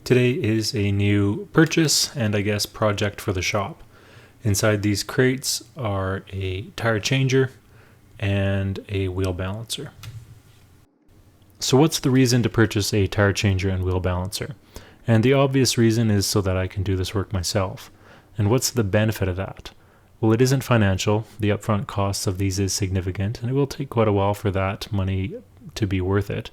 Today is a new purchase and I guess project for the shop. Inside these crates are a tire changer and a wheel balancer. So what's the reason to purchase a tire changer and wheel balancer? And the obvious reason is so that I can do this work myself. And what's the benefit of that? Well, it isn't financial. The upfront cost of these is significant, and it will take quite a while for that money to be worth it.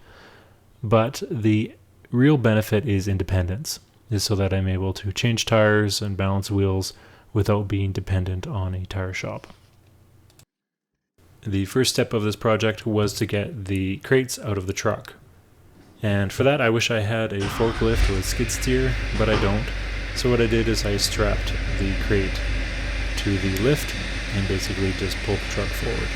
But the real benefit is independence, is so that I'm able to change tires and balance wheels without being dependent on a tire shop. The first step of this project was to get the crates out of the truck. And for that I wish I had a forklift with skid steer, but I don't. So what I did is I strapped the crate to the lift and basically just pulled the truck forward.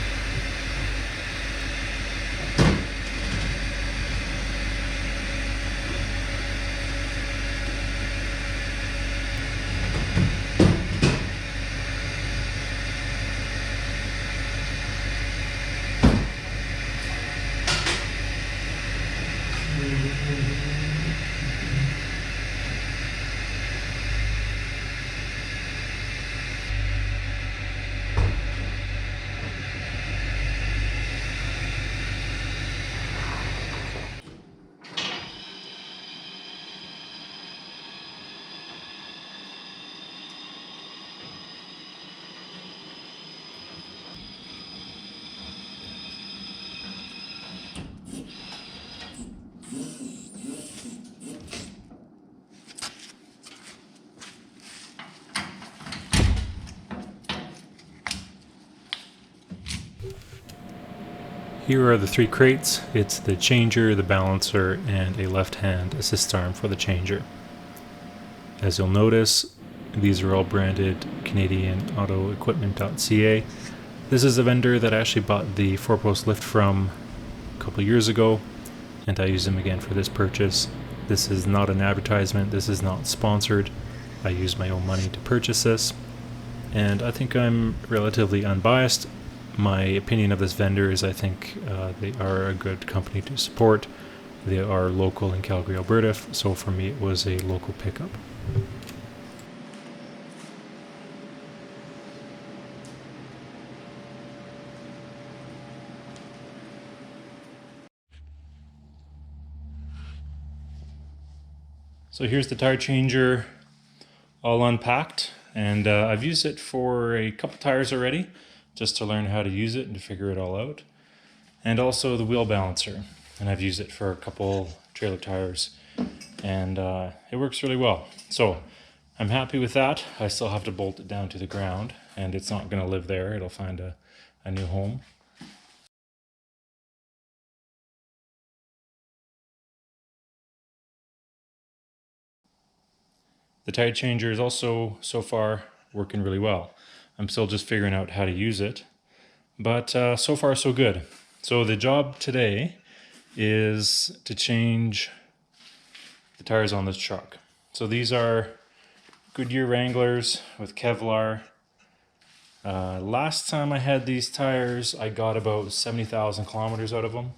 Here are the three crates. It's the changer, the balancer, and a left-hand assist arm for the changer. As you'll notice, these are all branded CanadianAutoEquipment.ca. This is a vendor that I actually bought the 4-post lift from a couple years ago, and I use them again for this purchase. This is not an advertisement, this is not sponsored. I use my own money to purchase this, and I think I'm relatively unbiased. My opinion of this vendor is I think they are a good company to support. They are local in Calgary, Alberta, so for me it was a local pickup. So here's the tire changer all unpacked, and I've used it for a couple tires already, just to learn how to use it and to figure it all out. And also the wheel balancer, and I've used it for a couple trailer tires, and it works really well. So I'm happy with that. I still have to bolt it down to the ground, and it's not going to live there. It'll find a new home. The tire changer is also, so far, working really well. I'm still just figuring out how to use it, but so far so good. So the job today is to change the tires on this truck. So these are Goodyear Wranglers with Kevlar. Last time I had these tires, I got about 70,000 kilometers out of them.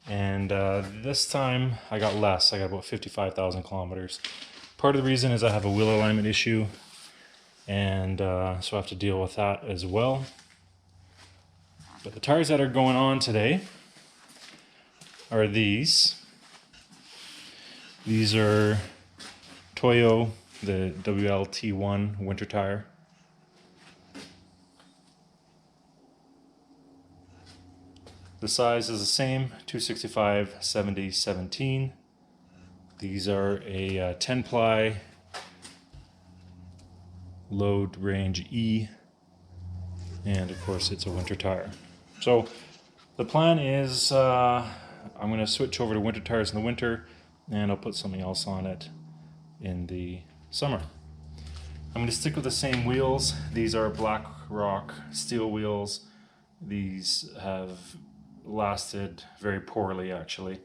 And this time I got less. I got about 55,000 kilometers. Part of the reason is I have a wheel alignment issue, and so I have to deal with that as well. But the tires that are going on today are these. These are Toyo, the WLT1 winter tire. The size is the same, 265/70/17. These are a 10-ply load range E, and of course it's a winter tire. So the plan is I'm going to switch over to winter tires in the winter, and I'll put something else on it in the summer. I'm going to stick with the same wheels. These are Black Rock steel wheels. These have lasted very poorly, actually.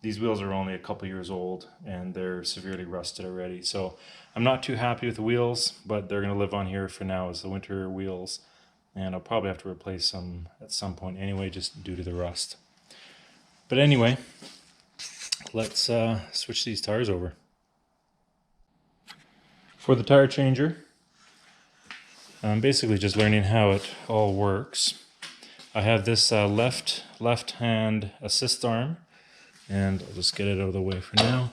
These wheels are only a couple years old and they're severely rusted already. So I'm not too happy with the wheels, but they're going to live on here for now as the winter wheels. And I'll probably have to replace them at some point anyway, just due to the rust. But anyway, let's switch these tires over. For the tire changer, I'm basically just learning how it all works. I have this left hand assist arm, and I'll just get it out of the way for now.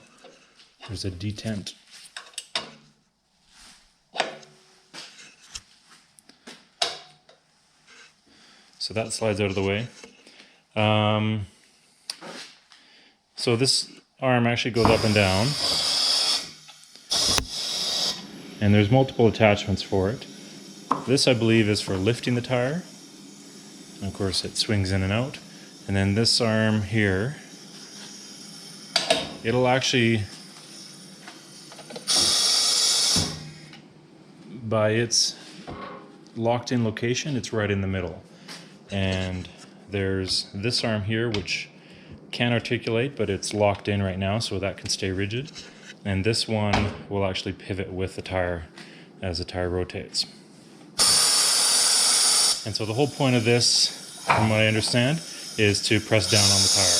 There's a detent. So that slides out of the way. So this arm actually goes up and down, and there's multiple attachments for it. This, I believe, is for lifting the tire. And of course, it swings in and out. And then this arm here, it'll actually, by its locked in location, it's right in the middle. And there's this arm here, which can articulate, but it's locked in right now, so that can stay rigid. And this one will actually pivot with the tire as the tire rotates. And so the whole point of this, from what I understand, is to press down on the tire.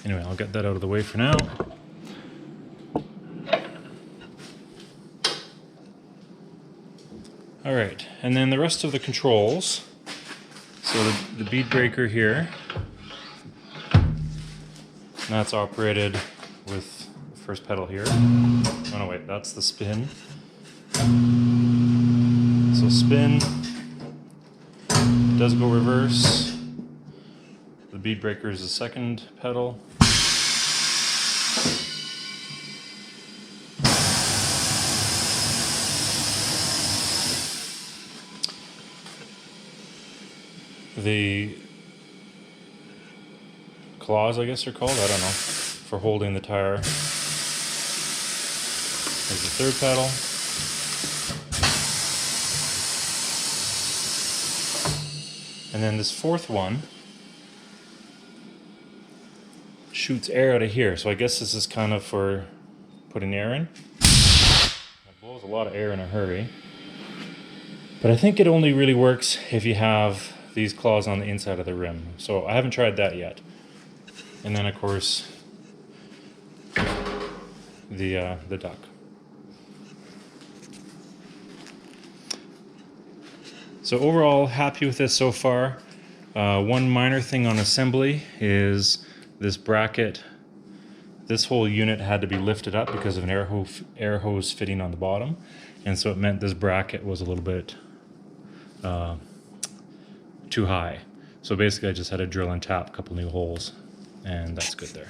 Anyway, I'll get that out of the way for now. All right, and then the rest of the controls. So the bead breaker here, that's operated with the first pedal here. Oh no, wait, that's the spin. So spin, it does go reverse. The bead breaker is the second pedal. The claws, I guess they're called, I don't know, for holding the tire. There's the third pedal. And then this fourth one shoots air out of here. So I guess this is kind of for putting air in. It blows a lot of air in a hurry. But I think it only really works if you have these claws on the inside of the rim. So I haven't tried that yet. And then of course the duck. So overall, happy with this so far. One minor thing on assembly is this bracket. This whole unit had to be lifted up because of an air hose fitting on the bottom, and so it meant this bracket was a little bit too high. So basically I just had to drill and tap a couple new holes, and that's good there.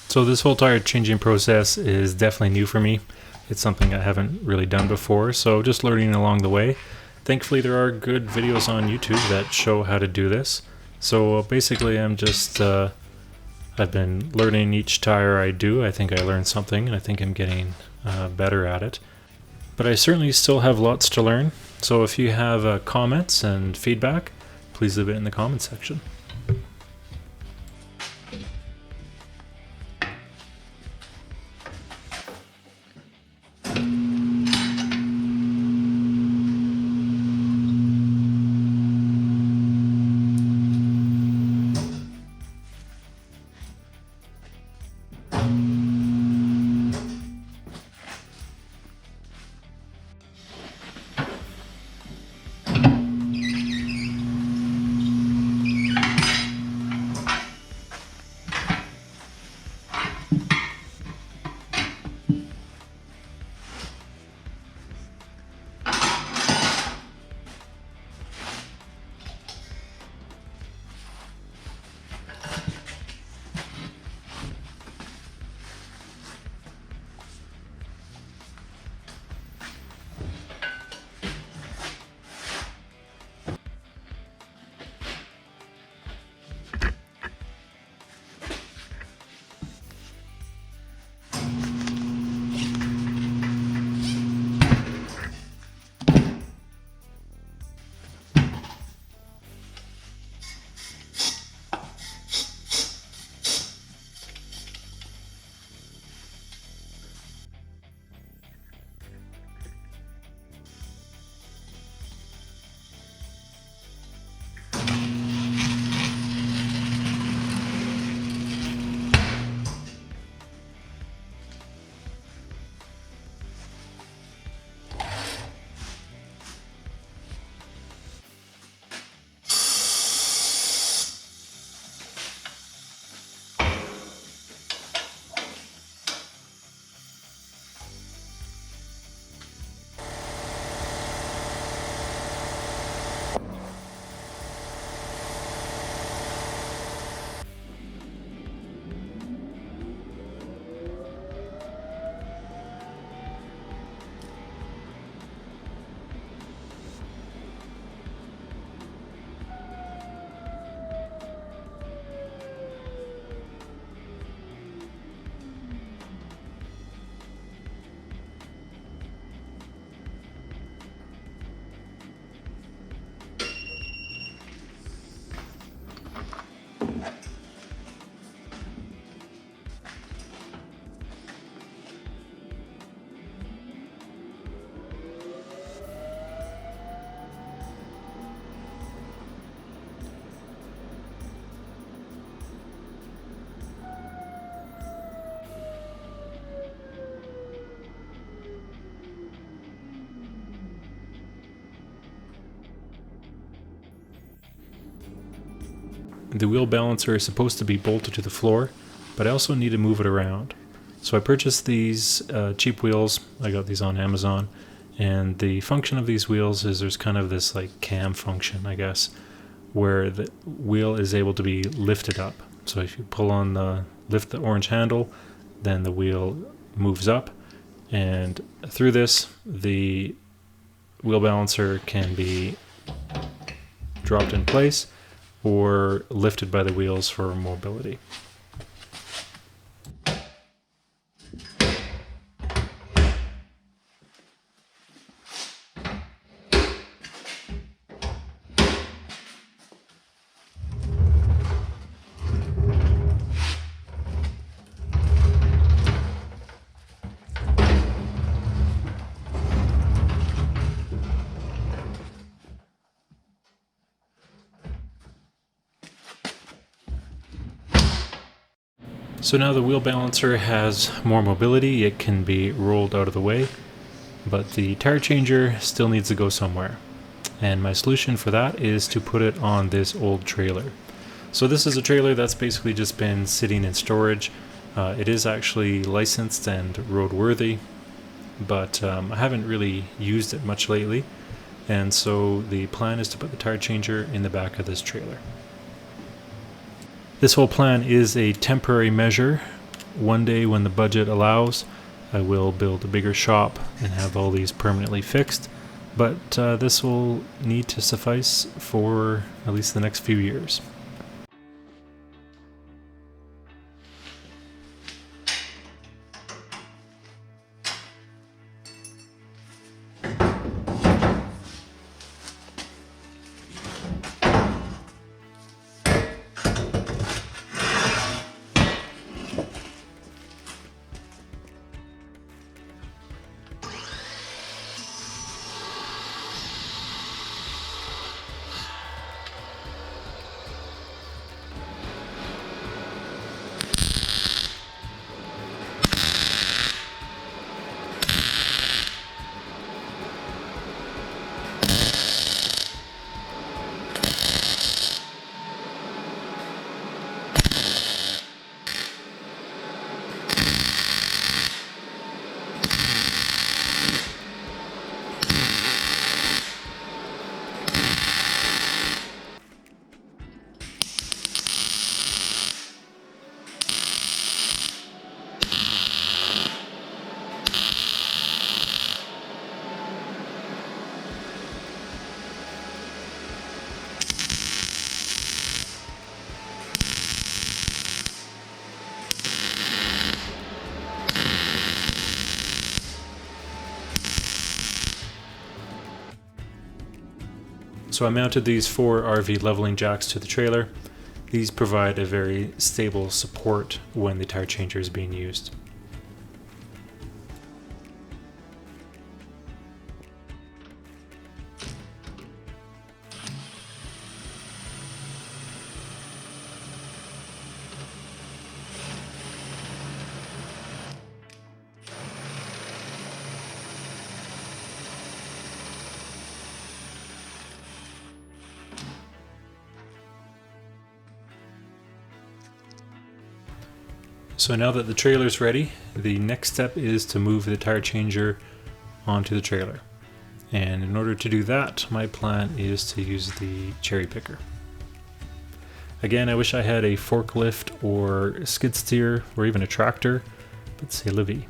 So this whole tire changing process is definitely new for me. It's something I haven't really done before, so just learning along the way. Thankfully there are good videos on YouTube that show how to do this. So basically I'm just, I've been learning each tire I do. I think I learned something, and I think I'm getting better at it. But I certainly still have lots to learn. So if you have comments and feedback, please leave it in the comments section. the wheel balancer is supposed to be bolted to the floor, but I also need to move it around. So I purchased these cheap wheels. I got these on Amazon, and the function of these wheels is there's kind of this like cam function, I guess, where the wheel is able to be lifted up. So if you pull on lift the orange handle, then the wheel moves up, and through this the wheel balancer can be dropped in place or lifted by the wheels for mobility. So now the wheel balancer has more mobility. It can be rolled out of the way, but the tire changer still needs to go somewhere. And my solution for that is to put it on this old trailer. So this is a trailer that's basically just been sitting in storage. It is actually licensed and roadworthy, but I haven't really used it much lately. And so the plan is to put the tire changer in the back of this trailer. This whole plan is a temporary measure. One day when the budget allows, I will build a bigger shop and have all these permanently fixed, but this will need to suffice for at least the next few years. So I mounted these 4 RV leveling jacks to the trailer. These provide a very stable support when the tire changer is being used. So now that the trailer is ready, the next step is to move the tire changer onto the trailer. And in order to do that, my plan is to use the cherry picker. Again, I wish I had a forklift or skid steer or even a tractor, but c'est la vie.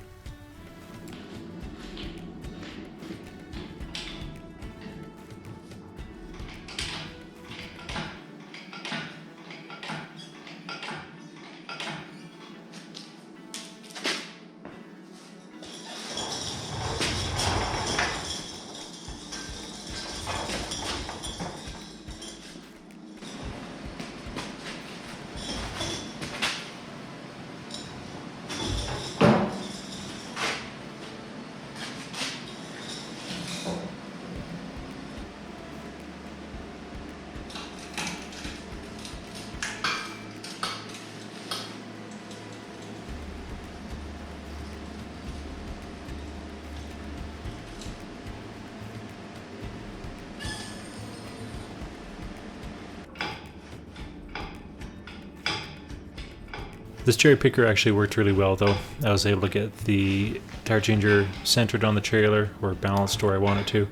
This cherry picker actually worked really well though. I was able to get the tire changer centered on the trailer, or balanced where I want it to.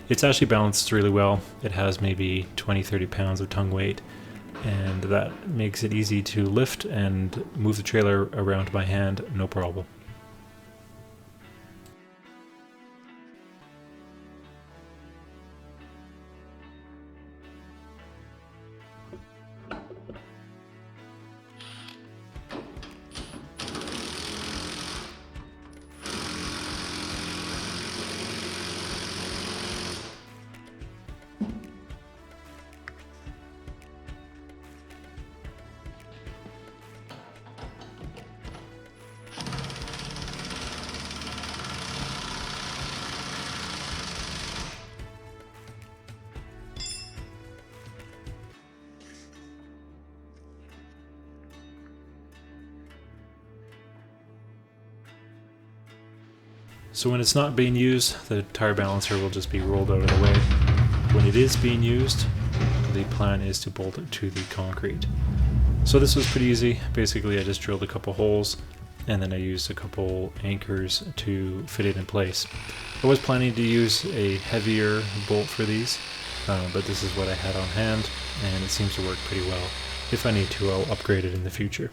It's actually balanced really well. It has maybe 20-30 pounds of tongue weight, and that makes it easy to lift and move the trailer around by hand, no problem. So when it's not being used, the tire balancer will just be rolled out of the way. When it is being used, the plan is to bolt it to the concrete. So this was pretty easy. Basically, I just drilled a couple holes, and then I used a couple anchors to fit it in place. I was planning to use a heavier bolt for these, but this is what I had on hand, and it seems to work pretty well. If I need to, I'll upgrade it in the future.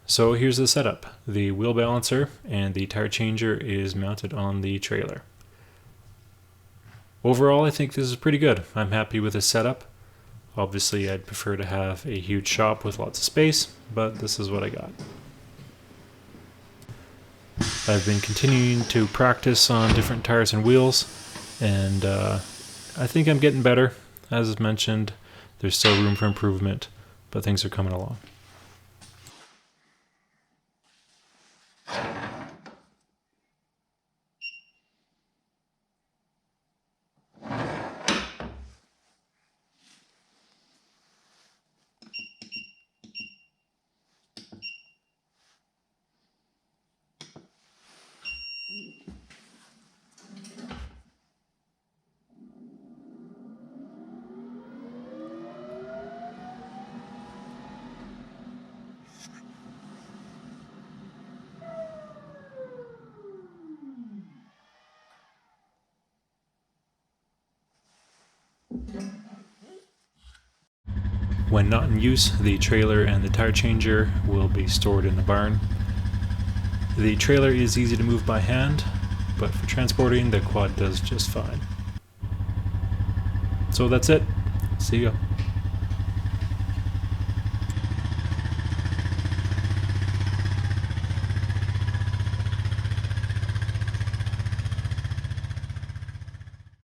So here's the setup. The wheel balancer and the tire changer is mounted on the trailer. Overall, I think this is pretty good. I'm happy with the setup. Obviously, I'd prefer to have a huge shop with lots of space, but this is what I got. I've been continuing to practice on different tires and wheels, and I think I'm getting better. As mentioned, there's still room for improvement, but things are coming along. When not in use, the trailer and the tire changer will be stored in the barn. The trailer is easy to move by hand, but for transporting, the quad does just fine. So that's it. See ya.